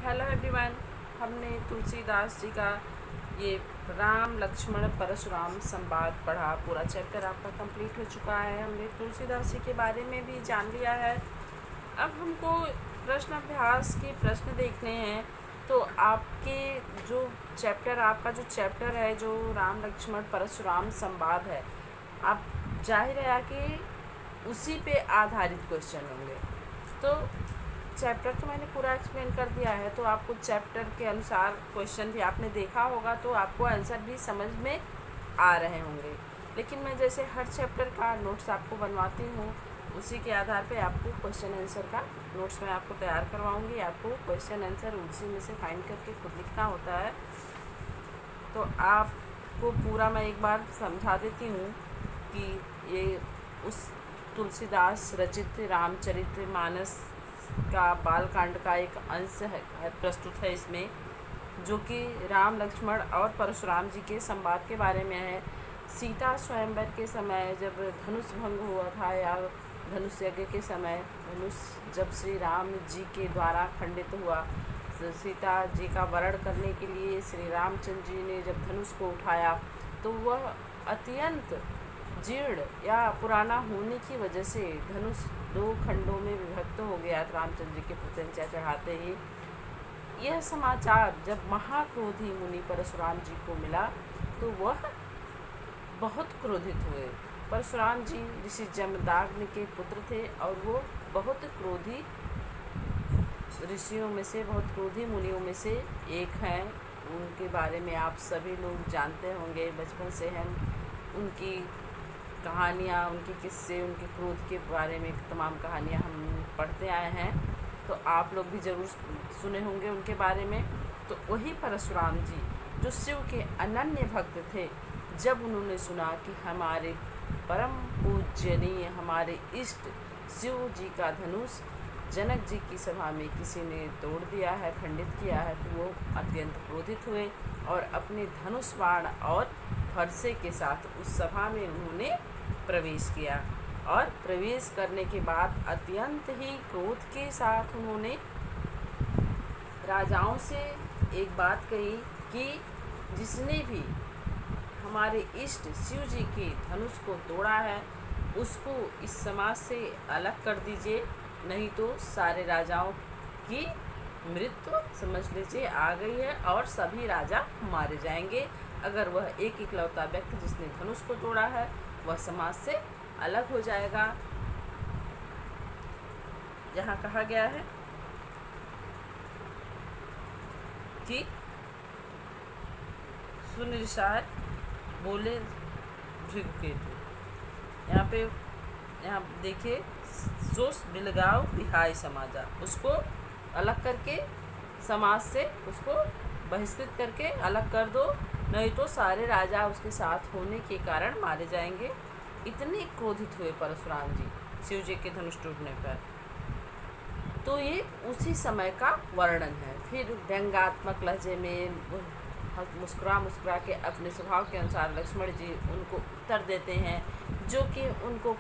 Hello everyone. हमने तुलसीदास जी का ये राम लक्ष्मण परशुराम संवाद पढ़ा। पूरा चैप्टर आपका कंप्लीट हो चुका है। हमने तुलसीदास जी के बारे में भी जान लिया है। अब हमको प्रश्न अभ्यास के प्रश्न देखने हैं। तो आपके जो चैप्टर है जो राम लक्ष्मण परशुराम संवाद है, आप जाहिर है कि उसी पे आधारित क्वेश्चन होंगे। तो चैप्टर तो मैंने पूरा एक्सप्लेन कर दिया है, तो आपको चैप्टर के अनुसार क्वेश्चन भी आपने देखा होगा, तो आपको आंसर भी समझ में आ रहे होंगे। लेकिन मैं जैसे हर चैप्टर का नोट्स आपको बनवाती हूँ, उसी के आधार पे आपको क्वेश्चन आंसर का नोट्स मैं आपको तैयार करवाऊँगी। आपको क्वेश्चन आंसर उसी में से फाइंड करके खुद लिखना होता है। तो आपको पूरा मैं एक बार समझा देती हूँ कि ये उस तुलसीदास रचित रामचरितमानस का बालकांड का एक अंश है प्रस्तुत है इसमें, जो कि राम लक्ष्मण और परशुराम जी के संवाद के बारे में है। सीता स्वयंवर के समय जब धनुष भंग हुआ था, या धनुष यज्ञ के समय धनुष जब श्री राम जी के द्वारा खंडित हुआ, सीता जी का वरण करने के लिए श्री रामचंद्र जी ने जब धनुष को उठाया, तो वह अत्यंत जीर्ण या पुराना होने की वजह से धनुष 2 खंडों में विभक्त हो गया। रामचंद्र जी के प्रत्यंचा चढ़ाते ही यह समाचार जब महाक्रोधी मुनि परशुराम जी को मिला, तो वह बहुत क्रोधित हुए। परशुराम जी ऋषि जमदाग्नि के पुत्र थे और वो बहुत क्रोधी ऋषियों में से, बहुत क्रोधी मुनियों में से एक हैं। उनके बारे में आप सभी लोग जानते होंगे। बचपन से हम उनकी कहानियाँ, उनके किस्से, उनके क्रोध के बारे में तमाम कहानियाँ हम पढ़ते आए हैं, तो आप लोग भी ज़रूर सुने होंगे उनके बारे में। तो वही परशुराम जी जो शिव के अनन्य भक्त थे, जब उन्होंने सुना कि हमारे परम पूजनीय, हमारे इष्ट शिव जी का धनुष जनक जी की सभा में किसी ने तोड़ दिया है, खंडित किया है, तो वो अत्यंत क्रोधित हुए और अपने धनुष बाण और फरसे के साथ उस सभा में उन्होंने प्रवेश किया। और प्रवेश करने के बाद अत्यंत ही क्रोध के साथ उन्होंने राजाओं से एक बात कही कि जिसने भी हमारे इष्ट शिव जी के धनुष को तोड़ा है, उसको इस समाज से अलग कर दीजिए, नहीं तो सारे राजाओं की मृत्यु समझ लीजिए आ गई है और सभी राजा मारे जाएंगे। अगर वह एक इकलौता व्यक्ति जिसने धनुष को तोड़ा है वह समाज से अलग हो जाएगा। यहाँ कहा गया है कि सुन ऋषाय बोले भृगुकेतु। यहाँ देखिए, जोश बिलगाव बिहाई समाजा, उसको अलग करके समाज से उसको बहिष्कृत करके अलग कर दो, नहीं तो सारे राजा उसके साथ होने के कारण मारे जाएंगे। इतने क्रोधित हुए परशुराम जी शिव जी के धनुष टूटने पर। तो ये उसी समय का वर्णन है। फिर व्यंग्यात्मक लहजे में मुस्कुरा के अपने स्वभाव के अनुसार लक्ष्मण जी उनको उत्तर देते हैं, जो कि उनको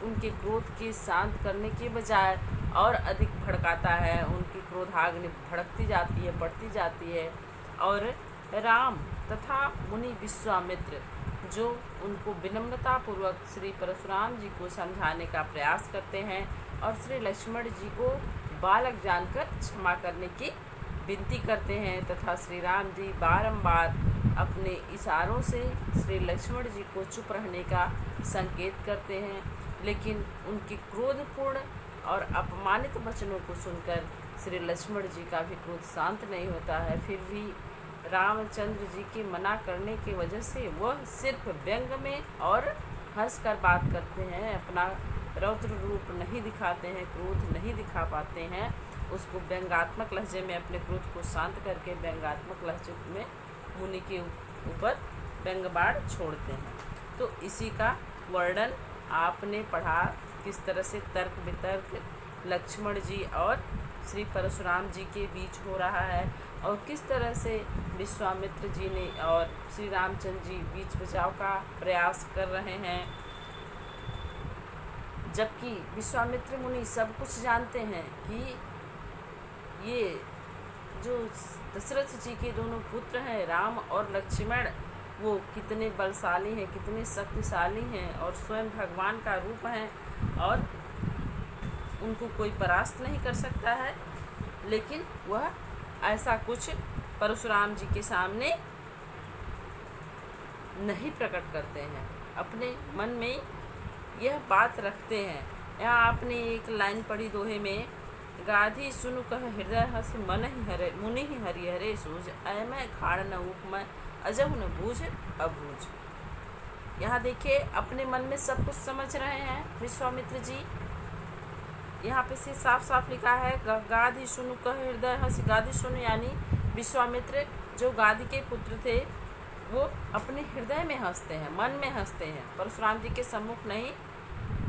उनके क्रोध के शांत करने के बजाय और अधिक भड़काता है। उनकी क्रोधाग्नि भड़कती जाती है, बढ़ती जाती है। और राम तथा मुनि विश्वामित्र जो उनको विनम्रतापूर्वक श्री परशुराम जी को समझाने का प्रयास करते हैं और श्री लक्ष्मण जी को बालक जानकर क्षमा करने की विनती करते हैं, तथा श्री राम जी बारंबार अपने इशारों से श्री लक्ष्मण जी को चुप रहने का संकेत करते हैं। लेकिन उनके क्रोधपूर्ण और अपमानित वचनों को सुनकर श्री लक्ष्मण जी का भी क्रोध शांत नहीं होता है। फिर भी रामचंद्र जी के मना करने की वजह से वह सिर्फ व्यंग में और हंस कर बात करते हैं, अपना रौद्र रूप नहीं दिखाते हैं, क्रोध नहीं दिखा पाते हैं। उसको व्यंग्यात्मक लहजे में अपने क्रोध को शांत करके व्यंग्यात्मक लहजे में मुनि के ऊपर व्यंग बाण छोड़ते हैं। तो इसी का वर्णन आपने पढ़ा, किस तरह से तर्क वितर्क लक्ष्मण जी और श्री परशुराम जी के बीच हो रहा है, और किस तरह से विश्वामित्र जी ने और श्री रामचंद्र जी बीच बचाव का प्रयास कर रहे हैं, जबकि विश्वामित्र मुनि सब कुछ जानते हैं कि ये जो दशरथ जी के दोनों पुत्र हैं राम और लक्ष्मण, वो कितने बलशाली हैं, कितने शक्तिशाली हैं और स्वयं भगवान का रूप हैं और उनको कोई परास्त नहीं कर सकता है। लेकिन वह ऐसा कुछ परशुराम जी के सामने नहीं प्रकट करते हैं, अपने मन में यह बात रखते हैं। यहाँ आपने एक लाइन पढ़ी दोहे में, गाधी सुनु कह हृदय हस मन ही हरे मुनि ही हरि हरे सूझ, मैं खाड़ न ऊप मैं अजब न बूझ अबूझ। यहाँ देखिए अपने मन में सब कुछ समझ रहे हैं विश्वामित्र जी। यहाँ पे से साफ साफ लिखा है गाधी सुनु कह हृदय हस। गाधी सुनु यानी विश्वामित्र जो गाधी के पुत्र थे, वो अपने हृदय में हंसते हैं, मन में हंसते हैं, परशुराम जी के सम्मुख नहीं।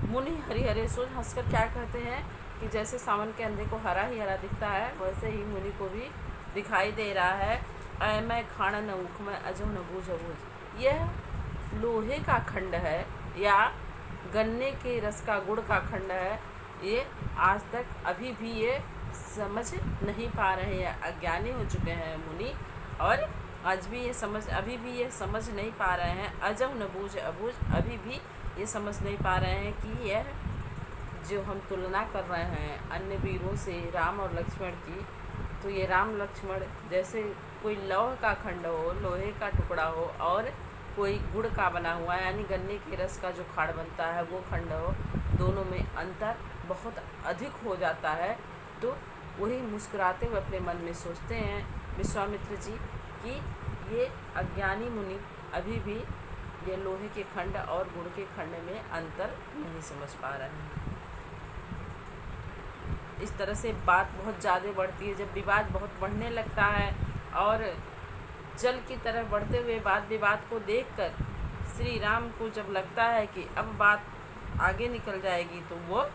मुनि हरि हरे सूझ, हंसकर क्या कहते हैं कि जैसे सावन के अंधे को हरा ही हरा दिखता है, वैसे ही मुनि को भी दिखाई दे रहा है। मैं खाना न ऊख मैं अजो न बूझ अबूझ। यह लोहे का खंड है या गन्ने के रस का गुड़ का खंड है, ये आज तक अभी भी ये समझ नहीं पा रहे हैं, अज्ञानी हो चुके हैं मुनि, और आज भी ये अभी भी ये समझ नहीं पा रहे हैं। अजब न बूझ अबूझ, अभी भी ये समझ नहीं पा रहे हैं कि यह जो हम तुलना कर रहे हैं अन्य वीरों से राम और लक्ष्मण की, तो ये राम लक्ष्मण जैसे कोई लौह का खंड हो, लोहे का टुकड़ा हो, और कोई गुड़ का बना हुआ है यानी गन्ने के रस का जो खाड़ बनता है वो खंड हो, दोनों में अंतर बहुत अधिक हो जाता है। तो वही मुस्कुराते हुए अपने मन में सोचते हैं विश्वामित्र जी कि ये अज्ञानी मुनि अभी भी ये लोहे के खंड और गुड़ के खंड में अंतर नहीं समझ पा रहे हैं। इस तरह से बात बहुत ज़्यादा बढ़ती है, जब विवाद बहुत बढ़ने लगता है और जल की तरह बढ़ते हुए वाद विवाद को देखकर श्री राम को जब लगता है कि अब बात आगे निकल जाएगी, तो वो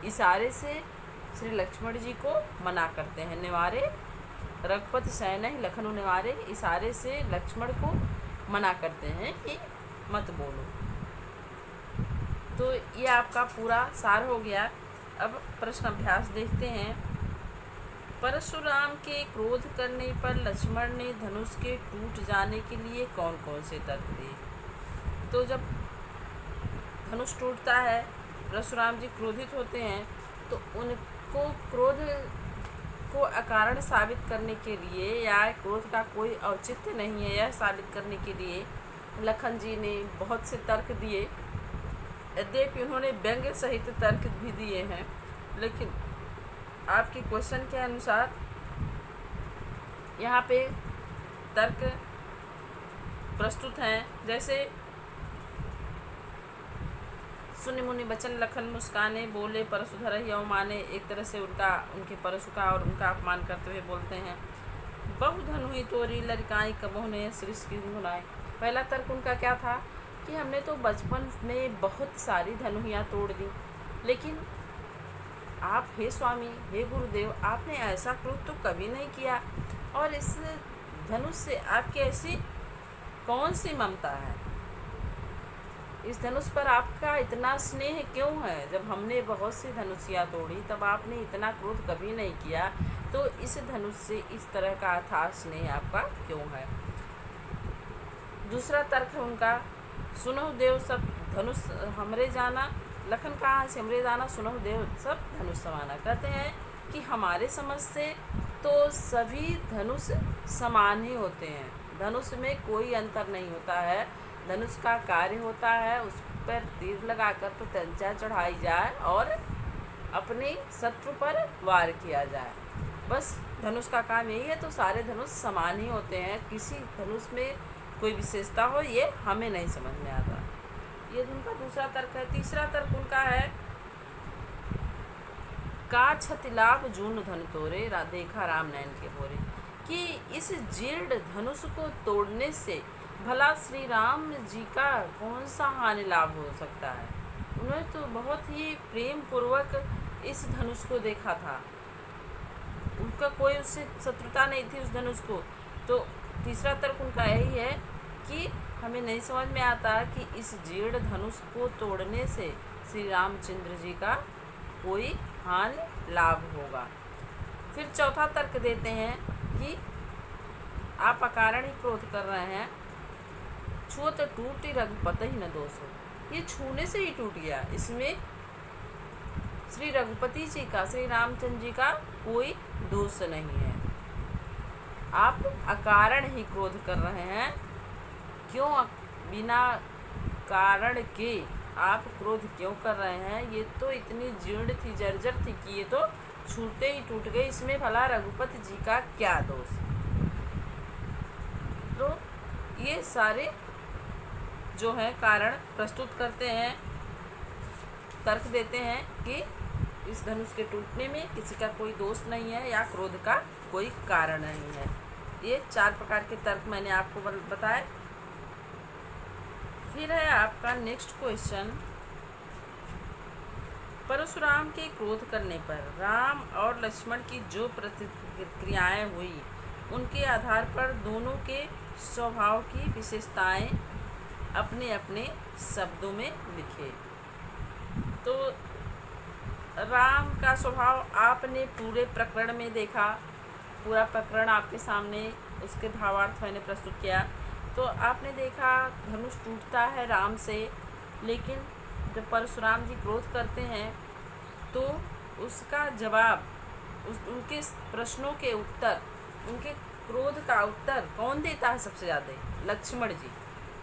इशारे से श्री लक्ष्मण जी को मना करते हैं। निवारे रघुपति सैन ही लखनऊ निवारे, इशारे से लक्ष्मण को मना करते हैं कि मत बोलो। तो ये आपका पूरा सार हो गया। अब प्रश्न अभ्यास देखते हैं। परशुराम के क्रोध करने पर लक्ष्मण ने धनुष के टूट जाने के लिए कौन कौन से तर्क दिए? तो जब धनुष टूटता है, परशुराम जी क्रोधित होते हैं, तो उनको क्रोध को अकारण साबित करने के लिए या क्रोध का कोई औचित्य नहीं है, यह साबित करने के लिए लखन जी ने बहुत से तर्क दिए। यद्यपि उन्होंने व्यंग्य सहित तर्क भी दिए हैं, लेकिन आपके क्वेश्चन के अनुसार यहाँ पे तर्क प्रस्तुत हैं। जैसे सुनि मुनि बचन लखन मुस्काने, बोले परशुधर ही अवमाने। एक तरह से उनके परशु का और उनका अपमान करते हुए बोलते हैं। बहु धनु ही तोरी लड़काई कबों ने सृष्टि धुनाए। पहला तर्क उनका क्या था कि हमने तो बचपन में बहुत सारी धनुहियाँ तोड़ दी, लेकिन आप हे स्वामी, हे गुरुदेव, आपने ऐसा क्रोध तो कभी नहीं किया, और इस धनुष से आपकी ऐसी कौन सी ममता है? इस धनुष पर आपका इतना स्नेह क्यों है? जब हमने बहुत सी धनुषियाँ तोड़ी तब आपने इतना क्रोध कभी नहीं किया, तो इस धनुष से इस तरह का अथाह स्नेह आपका क्यों है? दूसरा तर्क है उनका, सुनो देव सब धनुष हमरे जाना। लखन कहाँ से हमरे जाना, सुनो देव सब धनुष समाना। कहते हैं कि हमारे समझ से तो सभी धनुष समान ही होते हैं, धनुष में कोई अंतर नहीं होता है। धनुष का कार्य होता है उस पर तीर लगाकर तो तंचा चढ़ाई जाए और अपने शत्रु पर वार किया जाए, बस धनुष का काम यही है। तो सारे धनुष समान ही होते हैं, किसी धनुष में कोई विशेषता हो ये हमें नहीं समझ में आता। ये उनका दूसरा तर्क है। तीसरा तर्क उनका है, का छतिलाभ जून धन तोरे, देखा राम नयन के बोरे। कि इस जीर्ण धनुष को तोड़ने से भला श्री राम जी का कौन सा हानि लाभ हो सकता है? उन्होंने तो बहुत ही प्रेम पूर्वक इस धनुष को देखा था, उनका कोई उससे शत्रुता नहीं थी उस धनुष को। तो तीसरा तर्क उनका यही है कि हमें नहीं समझ में आता कि इस जीर्ण धनुष को तोड़ने से श्री रामचंद्र जी का कोई हानि लाभ होगा। फिर चौथा तर्क देते हैं कि आप अकारण ही क्रोध कर रहे हैं, छुओ तो टूटी रघुपति ही न दोष हो। ये छूने से ही टूट गया, इसमें श्री रघुपति जी का, श्री रामचंद्र जी का कोई दोष नहीं है। आप अकारण ही क्रोध कर रहे हैं। क्यों बिना कारण के आप क्रोध क्यों कर रहे हैं? ये तो इतनी जीर्ण थी, जर्जर थी कि ये तो छूटते ही टूट गई, इसमें भला रघुपति जी का क्या दोष? तो ये सारे जो है कारण प्रस्तुत करते हैं, तर्क देते हैं कि इस धनुष के टूटने में किसी का कोई दोष नहीं है या क्रोध का कोई कारण नहीं है। ये 4 प्रकार के तर्क मैंने आपको बताए। फिर है आपका नेक्स्ट क्वेश्चन, परशुराम के क्रोध करने पर राम और लक्ष्मण की जो प्रतिक्रियाएं हुई, उनके आधार पर दोनों के स्वभाव की विशेषताएं अपने अपने शब्दों में लिखे। तो राम का स्वभाव आपने पूरे प्रकरण में देखा, पूरा प्रकरण आपके सामने उसके भावार्थ मैंने प्रस्तुत किया। तो आपने देखा धनुष टूटता है राम से, लेकिन जब परशुराम जी क्रोध करते हैं तो उसका जवाब, उनके प्रश्नों के उत्तर, उनके क्रोध का उत्तर कौन देता है सबसे ज़्यादा? लक्ष्मण जी।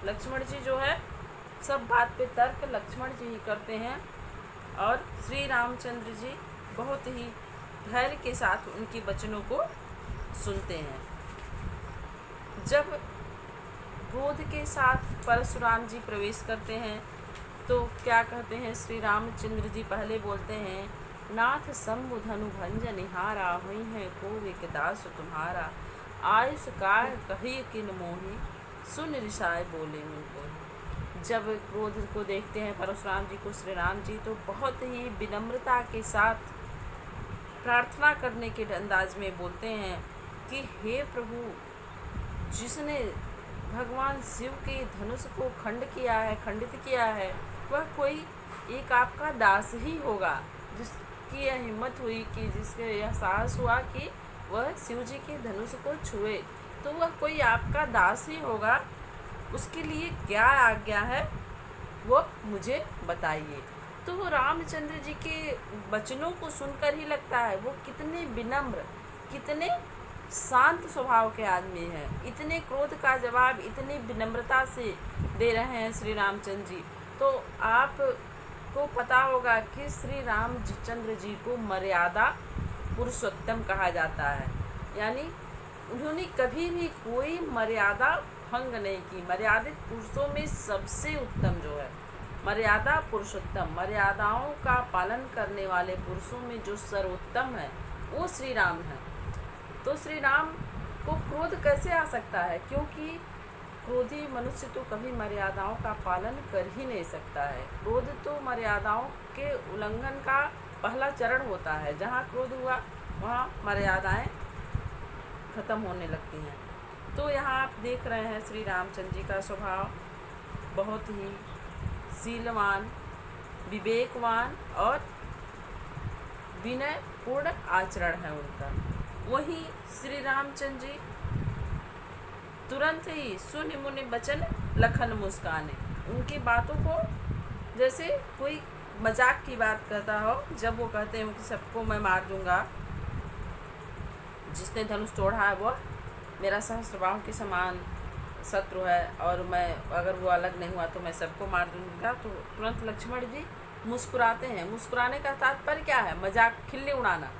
लक्ष्मण जी जो है सब बात पे तर्क लक्ष्मण जी ही करते हैं, और श्री रामचंद्र जी बहुत ही धैर्य के साथ उनकी वचनों को सुनते हैं। जब क्रोध के साथ परशुराम जी प्रवेश करते हैं तो क्या कहते हैं? श्री रामचंद्र जी पहले बोलते हैं, नाथ शंभु धनु भंज निहारा, हुई है को एक दास तुम्हारा, आयुष काय कही किन मोहि, सुन ऋषाय बोले मुँह को। जब क्रोध को देखते हैं परशुराम जी को श्री राम जी, तो बहुत ही विनम्रता के साथ प्रार्थना करने के अंदाज में बोलते हैं कि हे प्रभु, जिसने भगवान शिव के धनुष को खंडित किया है, वह कोई एक आपका दास ही होगा, जिसकी यह हिम्मत हुई कि जिसके यह साहस हुआ कि वह शिव जी के धनुष को छुए, तो वह कोई आपका दास ही होगा। उसके लिए क्या आज्ञा है वो मुझे बताइए। तो वो रामचंद्र जी के वचनों को सुनकर ही लगता है वो कितने विनम्र, कितने शांत स्वभाव के आदमी हैं। इतने क्रोध का जवाब इतनी विनम्रता से दे रहे हैं श्री रामचंद्र जी। तो आपको पता होगा कि श्री रामचंद्र जी को मर्यादा पुरुषोत्तम कहा जाता है, यानी उन्होंने कभी भी कोई मर्यादा भंग नहीं की। मर्यादित पुरुषों में सबसे उत्तम जो है मर्यादा पुरुषोत्तम, मर्यादाओं का पालन करने वाले पुरुषों में जो सर्वोत्तम है वो श्री राम है। तो श्री राम को क्रोध कैसे आ सकता है? क्योंकि क्रोधी मनुष्य तो कभी मर्यादाओं का पालन कर ही नहीं सकता है। क्रोध तो मर्यादाओं के उल्लंघन का पहला चरण होता है। जहाँ क्रोध हुआ वहाँ मर्यादाएं खत्म होने लगती हैं। तो यहाँ आप देख रहे हैं श्री रामचंद्र जी का स्वभाव बहुत ही शीलवान, विवेकवान और विनय पूर्ण आचरण है उनका। वहीं श्री रामचंद्र जी तुरंत ही सुनि मुनि बचन लखन मुस्काने, उनकी बातों को जैसे कोई मजाक की बात करता हो। जब वो कहते हैं कि सबको मैं मार दूंगा, जिसने धनुष तोड़ा है वो मेरा सहस्त्रबाहु के समान शत्रु है, और मैं अगर वो अलग नहीं हुआ तो मैं सबको मार दूंगा। तो तुरंत लक्ष्मण जी मुस्कुराते हैं। मुस्कुराने का तात्पर्य क्या है? मजाक, खिल्ली उड़ाना।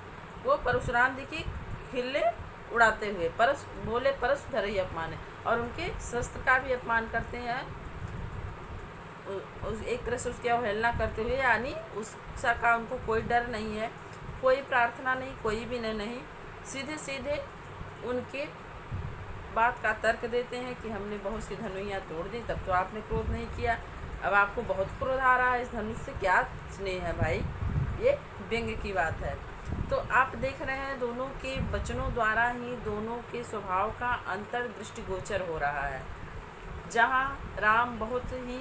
वो परशुराम जी की खिल्ले उड़ाते हुए बोले परशुधर ही अपमान है, और उनके शस्त्र का भी अपमान करते हैं, एक तरह से उसकी अवहेलना करते हुए, यानी उसका उनको कोई डर नहीं है, कोई प्रार्थना नहीं, कोई भी नहीं, सीधे सीधे उनके बात का तर्क देते हैं कि हमने बहुत सी धनुइयाँ तोड़ दी, तब तो आपने क्रोध नहीं किया, अब आपको बहुत क्रोध आ रहा है, इस धनुष से क्या स्नेह है भाई? ये व्यंग्य की बात है। तो आप देख रहे हैं दोनों के वचनों द्वारा ही दोनों के स्वभाव का अंतर दृष्टिगोचर हो रहा है। जहाँ राम बहुत ही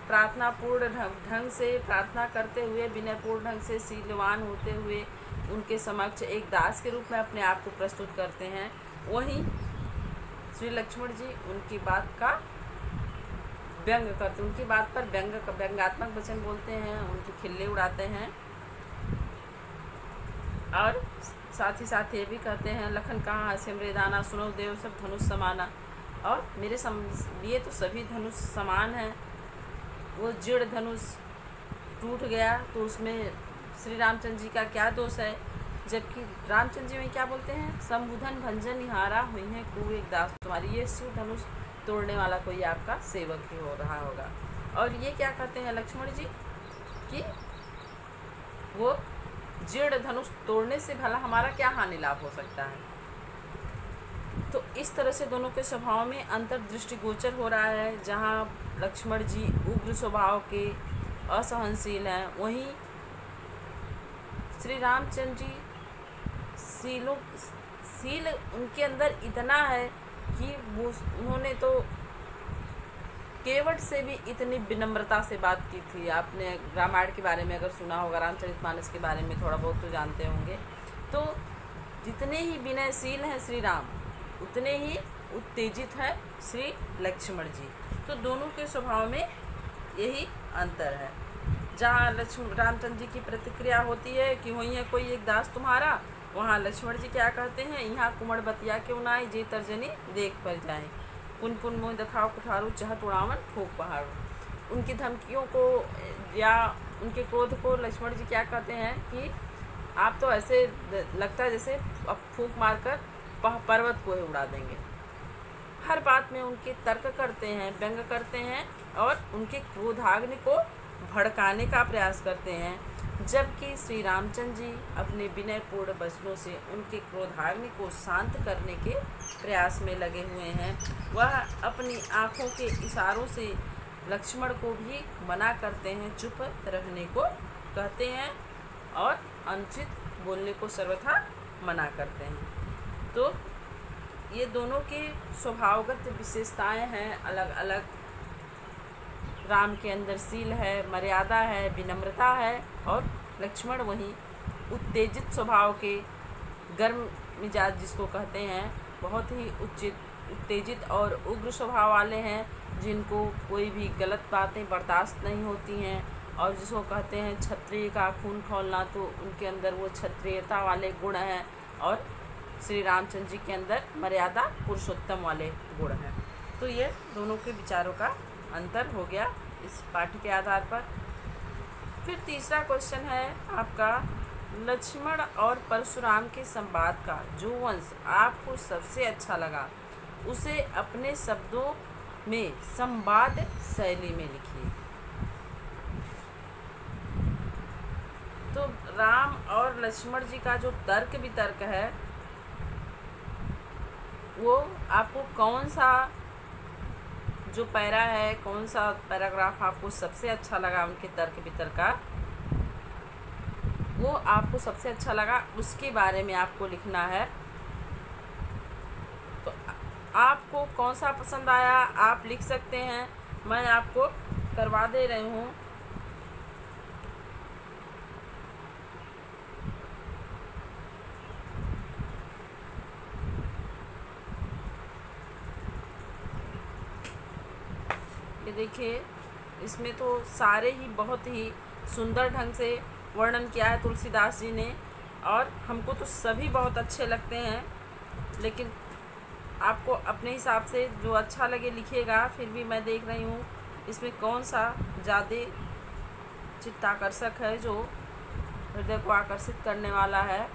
प्रार्थनापूर्ण ढंग से प्रार्थना करते हुए, विनयपूर्ण ढंग से शीलवान होते हुए उनके समक्ष एक दास के रूप में अपने आप को प्रस्तुत करते हैं, वहीं श्री लक्ष्मण जी उनकी बात का व्यंग करते हैं, उनकी बात पर व्यंग्यात्मक वचन बोलते हैं, उनकी खिल्ली उड़ाते हैं और साथ ही साथ ये भी कहते हैं, लखन कहाँ हंसे मृदाना, सुनो देव सब धनुष समाना। और मेरे लिए तो सभी धनुष समान हैं। वो जीर्ण धनुष टूट गया तो उसमें श्री रामचंद्र जी का क्या दोष है, जबकि रामचंद्र जी में क्या बोलते हैं, संबुधन भंजन निहारा हुई है कु एक दास तुम्हारी। ये शिव धनुष तोड़ने वाला कोई आपका सेवक ही हो रहा होगा। और ये क्या कहते हैं लक्ष्मण जी कि वो जीर्ण धनुष तोड़ने से भला हमारा क्या हानि लाभ हो सकता है। तो इस तरह से दोनों के स्वभाव में अंतर दृष्टिगोचर हो रहा है। जहाँ लक्ष्मण जी उग्र स्वभाव के असहनशील हैं, वहीं श्री रामचंद्र जी सील उनके अंदर इतना है कि वो उन्होंने तो केवट से भी इतनी विनम्रता से बात की थी। आपने रामायण के बारे में अगर सुना होगा, रामचरितमानस के बारे में थोड़ा बहुत तो जानते होंगे। तो जितने ही विनयशील हैं श्री राम, उतने ही उत्तेजित है श्री लक्ष्मण जी। तो दोनों के स्वभाव में यही अंतर है। जहाँ रामचंद्र जी की प्रतिक्रिया होती है कि वही है कोई एक दास तुम्हारा, वहाँ लक्ष्मण जी क्या कहते हैं, यहाँ कुमड़ बतिया क्यों ना आई, जे तर्जनी देख पर जाए, पुन पुन मोह दिखाओ कुठारू चहत उड़ावन ठोक पहाड़ू। उनकी धमकियों को या उनके क्रोध को लक्ष्मण जी क्या कहते हैं कि आप तो ऐसे लगता है जैसे फूंक मारकर पर्वत को ही उड़ा देंगे। हर बात में उनके तर्क करते हैं, व्यंग करते हैं और उनके क्रोधाग्नि को भड़काने का प्रयास करते हैं। जबकि श्री रामचंद्र जी अपने विनयपूर्ण वचनों से उनके क्रोधाग्नि को शांत करने के प्रयास में लगे हुए हैं। वह अपनी आँखों के इशारों से लक्ष्मण को भी मना करते हैं, चुप रहने को कहते हैं और अनुचित बोलने को सर्वथा मना करते हैं। तो ये दोनों के स्वभावगत विशेषताएं हैं अलग अलग। राम के अंदर शील है, मर्यादा है, विनम्रता है और लक्ष्मण वहीं उत्तेजित स्वभाव के, गर्म मिजाज जिसको कहते हैं, बहुत ही उत्तेजित और उग्र स्वभाव वाले हैं, जिनको कोई भी गलत बातें बर्दाश्त नहीं होती हैं और जिसको कहते हैं क्षत्रिय का खून खौलना। तो उनके अंदर वो क्षत्रियता वाले गुण हैं और श्री रामचंद्र जी के अंदर मर्यादा पुरुषोत्तम वाले गुण हैं। तो ये दोनों के विचारों का अंतर हो गया इस पाठ के आधार पर। फिर तीसरा क्वेश्चन है आपका, लक्ष्मण और परशुराम के संवाद का जो वंश आपको सबसे अच्छा लगा उसे अपने शब्दों में संवाद शैली में लिखिए। तो राम और लक्ष्मण जी का जो तर्क वितर्क है वो आपको कौन सा जो पैरा है, कौन सा पैराग्राफ आपको सबसे अच्छा लगा उनके तर्क वितर्क का, वो आपको सबसे अच्छा लगा उसके बारे में आपको लिखना है। तो आपको कौन सा पसंद आया आप लिख सकते हैं, मैं आपको करवा दे रही हूँ। ये देखिए, इसमें तो सारे ही बहुत ही सुंदर ढंग से वर्णन किया है तुलसीदास जी ने और हमको तो सभी बहुत अच्छे लगते हैं, लेकिन आपको अपने हिसाब से जो अच्छा लगे लिखिएगा। फिर भी मैं देख रही हूँ इसमें कौन सा ज़्यादा चित्ताकर्षक है, जो हृदय को आकर्षित करने वाला है।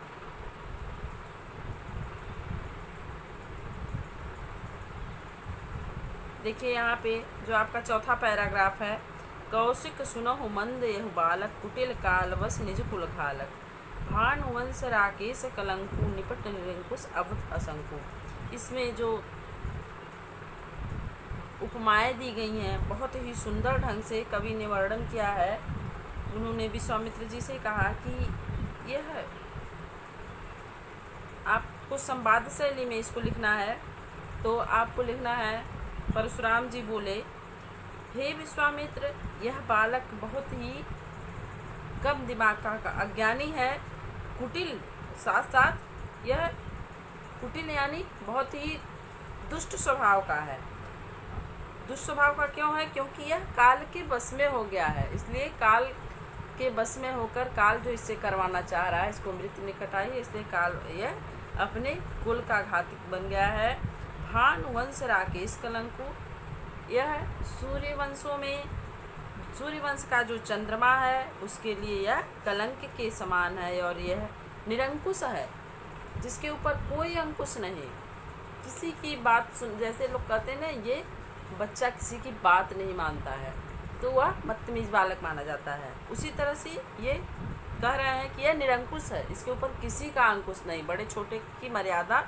देखिए यहाँ पे जो आपका चौथा पैराग्राफ है, कौशिक सुनहु मंद यहु बालक कुटिल कालवश निज कुल खालक भानुवंश राकेश कलंकु निपट निरंकुश अवध असंकु। इसमें जो उपमाएं दी गई हैं बहुत ही सुंदर ढंग से कवि ने वर्णन किया है। उन्होंने विश्वामित्र जी से कहा कि यह आपको संवाद शैली में इसको लिखना है। तो आपको लिखना है, परशुराम जी बोले, हे विश्वामित्र, यह बालक बहुत ही कम दिमाग का अज्ञानी है कुटिल, साथ साथ यह कुटिल यानी बहुत ही दुष्ट स्वभाव का है। दुष्ट स्वभाव का क्यों है? क्योंकि यह काल के बस में हो गया है, इसलिए काल के बस में होकर काल जो इससे करवाना चाह रहा है, इसको मृत्यु निकट आई है, इसलिए काल यह अपने कुल का घातक बन गया है। भानुवंश राकेश कलंकु, यह सूर्यवंशों में सूर्यवंश का जो चंद्रमा है उसके लिए यह कलंक के समान है, और यह निरंकुश है, जिसके ऊपर कोई अंकुश नहीं। किसी की बात सुन, जैसे लोग कहते हैं ना, ये बच्चा किसी की बात नहीं मानता है तो वह बदतमीज बालक माना जाता है, उसी तरह से ये कह रहे हैं कि यह निरंकुश है, इसके ऊपर किसी का अंकुश नहीं, बड़े छोटे की मर्यादा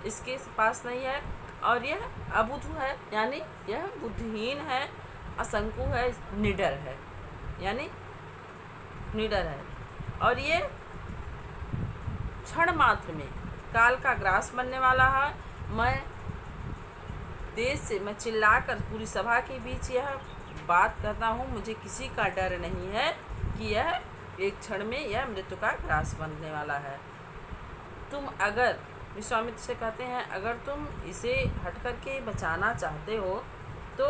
इसके पास नहीं है, और यह अबुध है यानी यह बुद्धिहीन है, असंकु है, निडर है यानी निडर है, और ये क्षण मात्र में काल का ग्रास बनने वाला है। मैं चिल्लाकर पूरी सभा के बीच यह बात करता हूँ, मुझे किसी का डर नहीं है कि यह एक क्षण में यह मृत्यु का ग्रास बनने वाला है। तुम अगर, विश्वामित्र से कहते हैं, अगर तुम इसे हट करके बचाना चाहते हो तो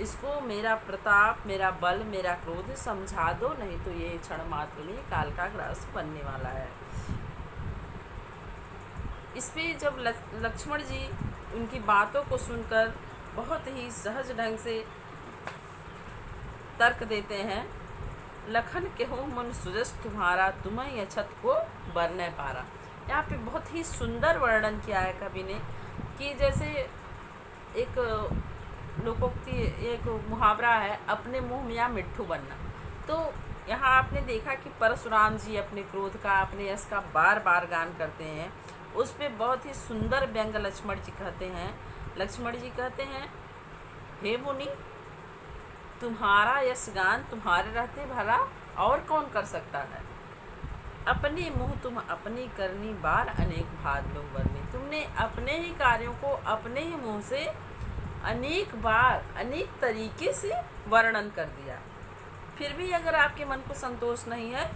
इसको मेरा प्रताप, मेरा बल, मेरा क्रोध समझा दो, नहीं तो ये क्षण मात्र में काल का ग्रास बनने वाला है। इस पे जब लक्ष्मण जी उनकी बातों को सुनकर बहुत ही सहज ढंग से तर्क देते हैं, लखन केहू मन सुजस तुम्हारा, तुम्हें अछत को बरने पारा। यहाँ पे बहुत ही सुंदर वर्णन किया है कवि ने कि जैसे एक लोकोक्ति, एक मुहावरा है, अपने मुंह में या मिट्ठू बनना। तो यहाँ आपने देखा कि परशुराम जी अपने क्रोध का, अपने यश का बार बार गान करते हैं, उस पर बहुत ही सुंदर व्यंग लक्ष्मण जी कहते हैं। लक्ष्मण जी कहते हैं, हे मुनि, तुम्हारा यश गान तुम्हारे रहते भला और कौन कर सकता है। अपने मुँह तुम अपनी करनी, बार अनेक भाद लोग बरनी। तुमने अपने ही कार्यों को अपने ही मुँह से अनेक बार अनेक तरीके से वर्णन कर दिया, फिर भी अगर आपके मन को संतोष नहीं है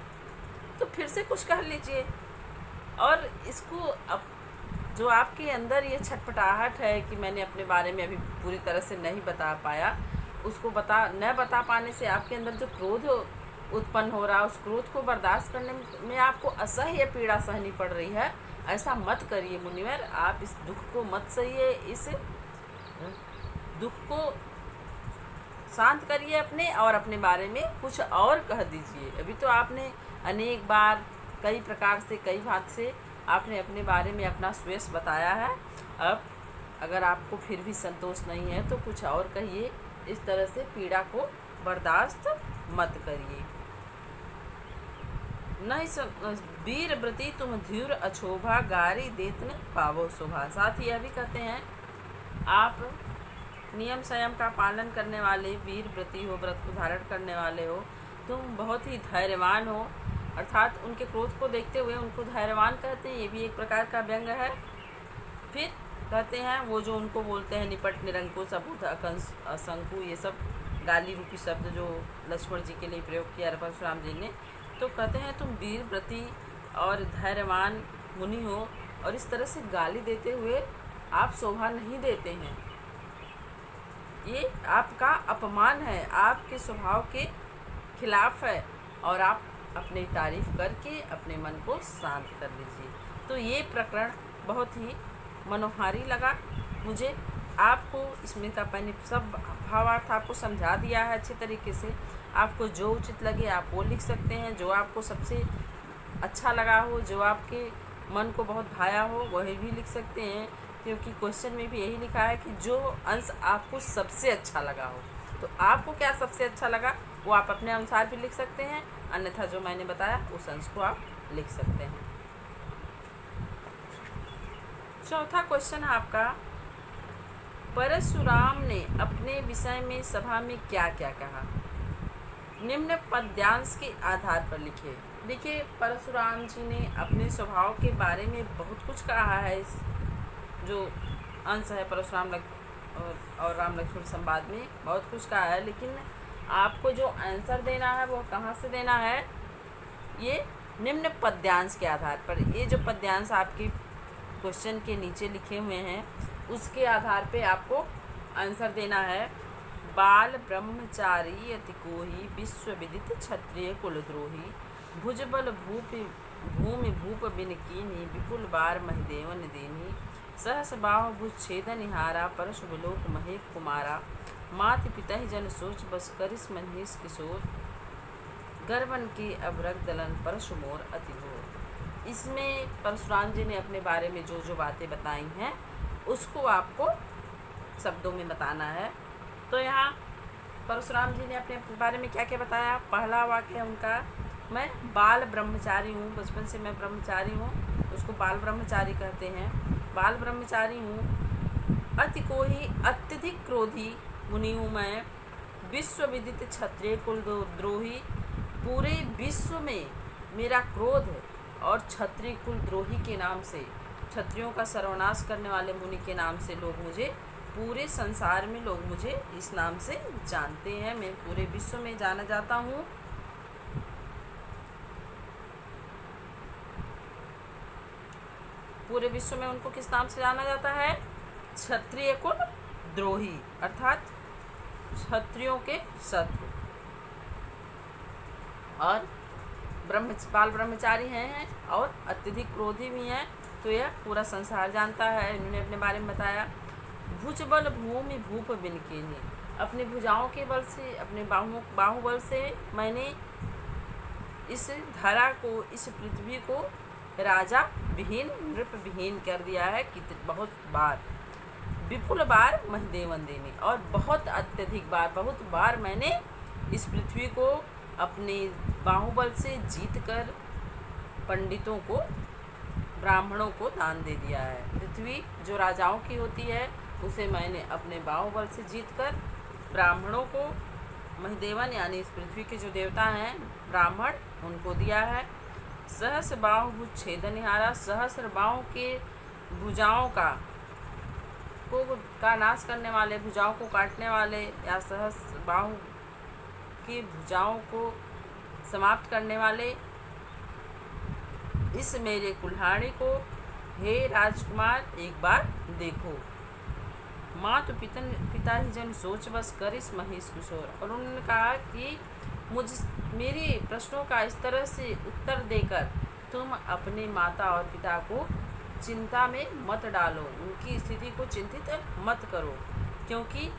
तो फिर से कुछ कह लीजिए। और इसको अब जो आपके अंदर ये छटपटाहट है कि मैंने अपने बारे में अभी पूरी तरह से नहीं बता पाया, उसको न बता पाने से आपके अंदर जो क्रोध उत्पन्न हो रहा है, उस क्रोध को बर्दाश्त करने में आपको असह्य पीड़ा सहनी पड़ रही है। ऐसा मत करिए मुनिवर, आप इस दुख को मत सहिए, इस दुख को शांत करिए अपने, और अपने बारे में कुछ और कह दीजिए। अभी तो आपने अनेक बार कई प्रकार से, कई बात से आपने अपने बारे में अपना स्वेश बताया है। अब अगर आपको फिर भी संतोष नहीं है तो कुछ और कहिए, इस तरह से पीड़ा को बर्दाश्त मत करिए। नहीं वीर व्रती तुम धीर अछोभा, गारी देत न पावो शोभा। साथ ही यह भी कहते हैं, आप नियम संयम का पालन करने वाले वीर व्रती हो, व्रत को धारण करने वाले हो, तुम बहुत ही धैर्यवान हो, अर्थात उनके क्रोध को देखते हुए उनको धैर्यवान कहते हैं, ये भी एक प्रकार का व्यंग है। फिर कहते हैं, वो जो उनको बोलते हैं निपट, निरंकुश, अबुध, असंकु, ये सब गाली रूपी शब्द जो लक्ष्मण जी के लिए प्रयोग किया परशुराम जी ने, तो कहते हैं तुम वीर व्रती और धैर्यवान मुनि हो, और इस तरह से गाली देते हुए आप शोभा नहीं देते हैं, ये आपका अपमान है, आपके स्वभाव के खिलाफ है, और आप अपनी तारीफ करके अपने मन को शांत कर लीजिए। तो ये प्रकरण बहुत ही मनोहारी लगा मुझे। आपको इसमें का मैंने सब भावार्थ आपको समझा दिया है अच्छे तरीके से। आपको जो उचित लगे आप वो लिख सकते हैं, जो आपको सबसे अच्छा लगा हो, जो आपके मन को बहुत भाया हो वही भी लिख सकते हैं, क्योंकि क्वेश्चन में भी यही लिखा है कि जो अंश आपको सबसे अच्छा लगा हो। तो आपको क्या सबसे अच्छा लगा वो आप अपने अनुसार भी लिख सकते हैं, अन्यथा जो मैंने बताया उस अंश को आप लिख सकते हैं। चौथा क्वेश्चन है आपका, परशुराम ने अपने विषय में सभा में क्या क्या कहा, निम्न पद्यांश के आधार पर लिखे। देखिए, परशुराम जी ने अपने स्वभाव के बारे में बहुत कुछ कहा है। इस जो अंश है परशुराम और राम लक्ष्मण संवाद में बहुत कुछ कहा है, लेकिन आपको जो आंसर देना है वो कहाँ से देना है, ये निम्न पद्यांश के आधार पर, ये जो पद्यांश आपके क्वेश्चन के नीचे लिखे हुए हैं उसके आधार पे आपको आंसर देना है। बाल ब्रह्मचारी अति कोही, विश्व विदित क्षत्रिय कुलद्रोही, भुजबल भूमि भूप बिन कीन्ही, विपुल बार महिदेवन देनी, सहस बाहु भुज छेदन निहारा, परशु विलोक महेश कुमारा, माति पिता ही जन सोच बस करिस महेश किशोर, गर्वन के अभ्रक दलन परशु मोर अति घोर। इसमें परशुराम जी ने अपने बारे में जो जो बातें बताई हैं उसको आपको शब्दों में बताना है। तो यहाँ परशुराम जी ने अपने बारे में क्या क्या बताया। पहला वाक्य उनका, मैं बाल ब्रह्मचारी हूँ, बचपन से मैं ब्रह्मचारी हूँ, उसको बाल ब्रह्मचारी कहते हैं। बाल ब्रह्मचारी हूँ, अति कोही अत्यधिक क्रोधी मुनि हूँ मैं, विश्व विदित क्षत्रिय कुलद्रोही, पूरे विश्व में मेरा क्रोध और क्षत्रिय कुलद्रोही के नाम से, क्षत्रियों का सर्वनाश करने वाले मुनि के नाम से लोग मुझे, पूरे संसार में लोग मुझे इस नाम से जानते हैं, मैं पूरे विश्व में जाना जाता हूँ। पूरे विश्व में उनको किस नाम से जाना जाता है? क्षत्रिय कुल द्रोही, अर्थात क्षत्रियों के शत्रु, और बाल ब्रह्मचारी हैं और अत्यधिक क्रोधी भी हैं, तो यह पूरा संसार जानता है। इन्होंने अपने बारे में बताया। भुजबल भूमि भूप बिन कीन्ही, अपने भुजाओं के बल से, अपने बाहुबल से मैंने इस धरा को, इस पृथ्वी को राजा विहीन, नृप विहीन कर दिया है बहुत बार। विपुल बार महिदेवन देने, और बहुत अत्यधिक बार, बहुत बार मैंने इस पृथ्वी को अपने बाहुबल से जीतकर पंडितों को, ब्राह्मणों को दान दे दिया है। पृथ्वी जो राजाओं की होती है उसे मैंने अपने बाहुबल से जीतकर ब्राह्मणों को, महिदेवन यानी इस पृथ्वी के जो देवता हैं ब्राह्मण, उनको दिया है। सहस्र बाहु भुज छेदन निहारा, सहस्र बाहों के भुजाओं का नाश करने वाले, भुजाओं को काटने वाले, या सहस्र बाहु की भुजाओं को समाप्त करने वाले इस मेरे कुल्हाड़ी को हे राजकुमार एक बार देखो। मातु पिता ही जन सोच बस करिस महेश किशोर, और उन्होंने कहा कि मेरे प्रश्नों का इस तरह से उत्तर देकर तुम अपने माता और पिता को चिंता में मत डालो, उनकी स्थिति को चिंतित मत करो, क्योंकि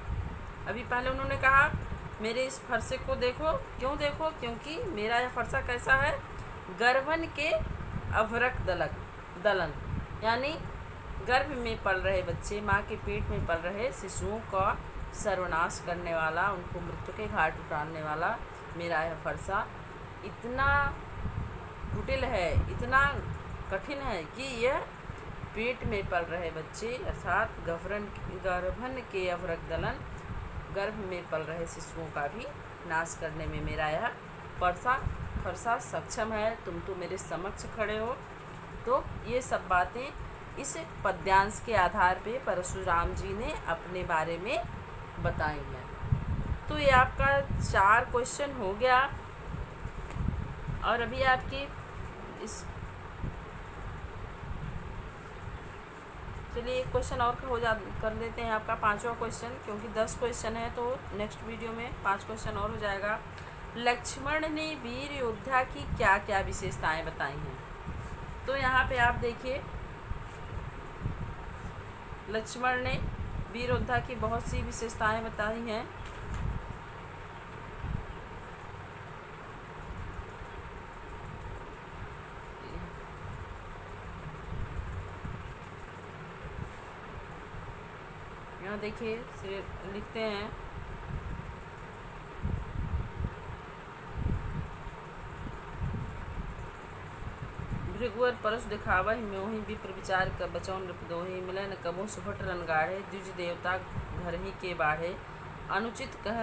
अभी पहले उन्होंने कहा मेरे इस फरसे को देखो। क्यों देखो? क्योंकि मेरा यह फरसा कैसा है? गर्भन के अभ्रक दलन, यानी गर्भ में पल रहे बच्चे, माँ के पेट में पल रहे शिशुओं का सर्वनाश करने वाला, उनको मृत्यु के घाट उतारने वाला मेरा यह फरसा इतना कुटिल है, इतना कठिन है कि यह पेट में पल रहे बच्चे, अर्थात गर्भन के अभ्रक दलन, गर्भ में पल रहे शिशुओं का भी नाश करने में मेरा यह फरसा सक्षम है। तुम तो मेरे समक्ष खड़े हो। तो ये सब बातें इस पद्यांश के आधार पे परशुराम जी ने अपने बारे में बताई हैं। तो ये आपका 4 क्वेश्चन हो गया, और अभी आपकी इस, चलिए एक क्वेश्चन और कर देते हैं, आपका 5वां क्वेश्चन, क्योंकि 10 क्वेश्चन है तो नेक्स्ट वीडियो में 5 क्वेश्चन और हो जाएगा। लक्ष्मण ने वीर योद्धा की क्या क्या विशेषताएं बताई हैं? तो यहाँ पे आप देखिए, लक्ष्मण ने वीर योद्धा की बहुत सी विशेषताएं बताई हैं। यहाँ देखिए लिखते हैं, भृगुवर परस दिखावहि मोहि, विप्र विचार कर बचौन नृपदोहि, मिलन कबो सुभट रन गाढ़े, द्विज देवता घर ही के बाढ़े, अनुचित कह।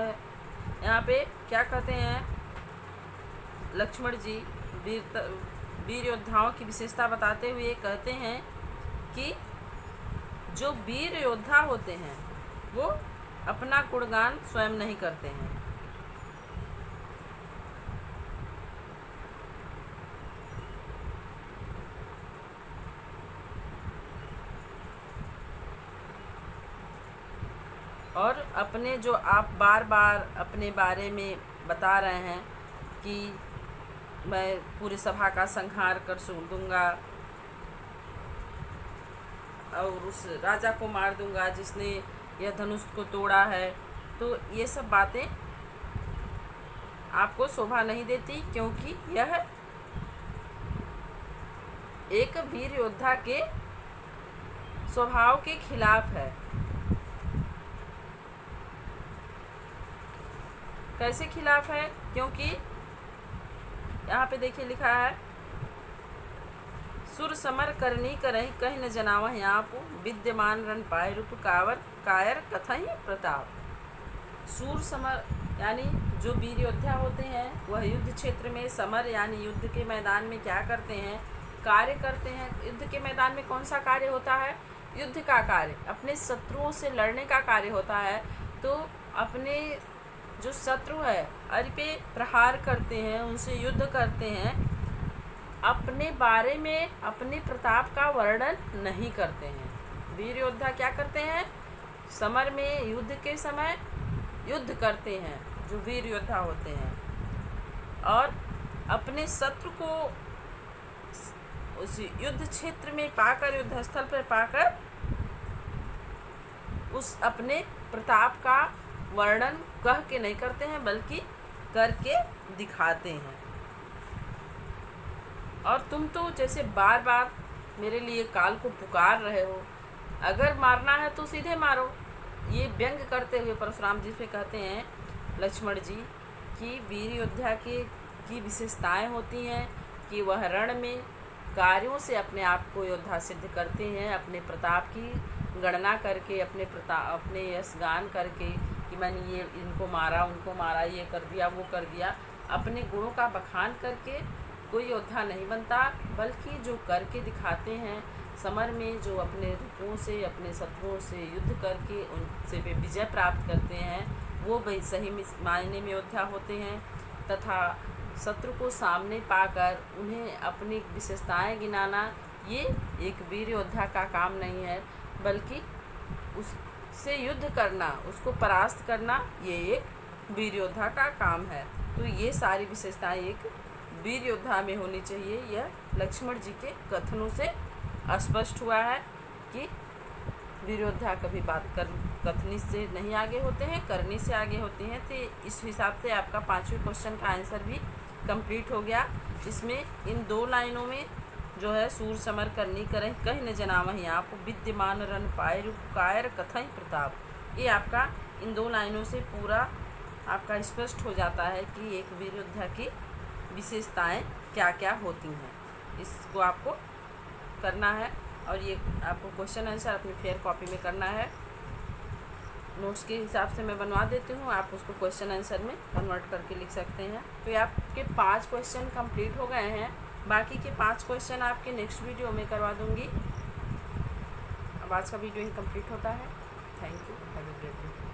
यहाँ पे क्या कहते हैं? लक्ष्मण जी वीर योद्धाओं की विशेषता बताते हुए कहते हैं कि जो वीर योद्धा होते हैं वो अपना गुणगान स्वयं नहीं करते हैं। और अपने जो आप बार बार अपने बारे में बता रहे हैं कि मैं पूरी सभा का संहार कर दूंगा और उस राजा को मार दूंगा जिसने यह धनुष को तोड़ा है, तो ये सब बातें आपको शोभा नहीं देती, क्योंकि यह एक वीर योद्धा के स्वभाव के खिलाफ है। कैसे खिलाफ है? क्योंकि यहाँ पे देखिए लिखा है, सुर समर करनी करही कहीं न जनावह आप, विद्यमान रण पाए रूप कावर कायर कथई प्रताप। सूर समर यानी जो वीर योद्धा होते हैं वह युद्ध क्षेत्र में, समर यानी युद्ध के मैदान में क्या करते हैं? कार्य करते हैं। युद्ध के मैदान में कौन सा कार्य होता है? युद्ध का कार्य, अपने शत्रुओं से लड़ने का कार्य होता है। तो अपने जो शत्रु है अर पे प्रहार करते हैं, उनसे युद्ध करते हैं, अपने बारे में अपने प्रताप का वर्णन नहीं करते हैं। वीर योद्धा क्या करते हैं? समर में युद्ध के समय युद्ध करते हैं जो वीर योद्धा होते हैं, और अपने शत्रु को उस युद्ध क्षेत्र में पाकर, युद्ध स्थल पर पाकर उस अपने प्रताप का वर्णन कह के नहीं करते हैं, बल्कि करके दिखाते हैं। और तुम तो जैसे बार बार मेरे लिए काल को पुकार रहे हो, अगर मारना है तो सीधे मारो। ये व्यंग करते हुए परशुराम जी से कहते हैं लक्ष्मण जी कि वीर योद्धा की विशेषताएं होती हैं कि वह रण में कार्यों से अपने आप को योद्धा सिद्ध करते हैं, अपने प्रताप की गणना करके, अपने यश गान करके कि मैंने ये इनको मारा, उनको मारा, ये कर दिया, वो कर दिया। अपने गुणों का बखान करके कोई योद्धा नहीं बनता, बल्कि जो करके दिखाते हैं समर में, जो अपने रूपों से, अपने शत्रुओं से युद्ध करके उनसे वे विजय प्राप्त करते हैं, वो सही मायने में योद्धा होते हैं। तथा शत्रु को सामने पाकर उन्हें अपनी विशेषताएं गिनाना, ये एक वीर योद्धा का काम नहीं है, बल्कि उससे युद्ध करना, उसको परास्त करना, ये एक वीर योद्धा का काम है। तो ये सारी विशेषताएं एक वीर योद्धा में होनी चाहिए। यह लक्ष्मण जी के कथनों से स्पष्ट हुआ है कि वीर योद्धा कभी कथनी से नहीं आगे होते हैं, करनी से आगे होते हैं। तो इस हिसाब से आपका 5वें क्वेश्चन का आंसर भी कंप्लीट हो गया। इसमें इन 2 लाइनों में जो है, सूर समर करनी करें कहीं न जनावही आप, विद्यमान रण पाए रूप कायर कथई प्रताप, ये आपका इन 2 लाइनों से पूरा आपका स्पष्ट हो जाता है कि एक वीर योद्धा की विशेषताएं क्या क्या होती हैं। इसको आपको करना है, और ये आपको क्वेश्चन आंसर अपनी फेयर कॉपी में करना है। नोट्स के हिसाब से मैं बनवा देती हूँ, आप उसको क्वेश्चन आंसर में कन्वर्ट करके लिख सकते हैं। तो ये आपके 5 क्वेश्चन कंप्लीट हो गए हैं। बाकी के 5 क्वेश्चन आपके नेक्स्ट वीडियो में करवा दूँगी। अब आज का वीडियो ही कंप्लीट होता है। Thank you, have a great day.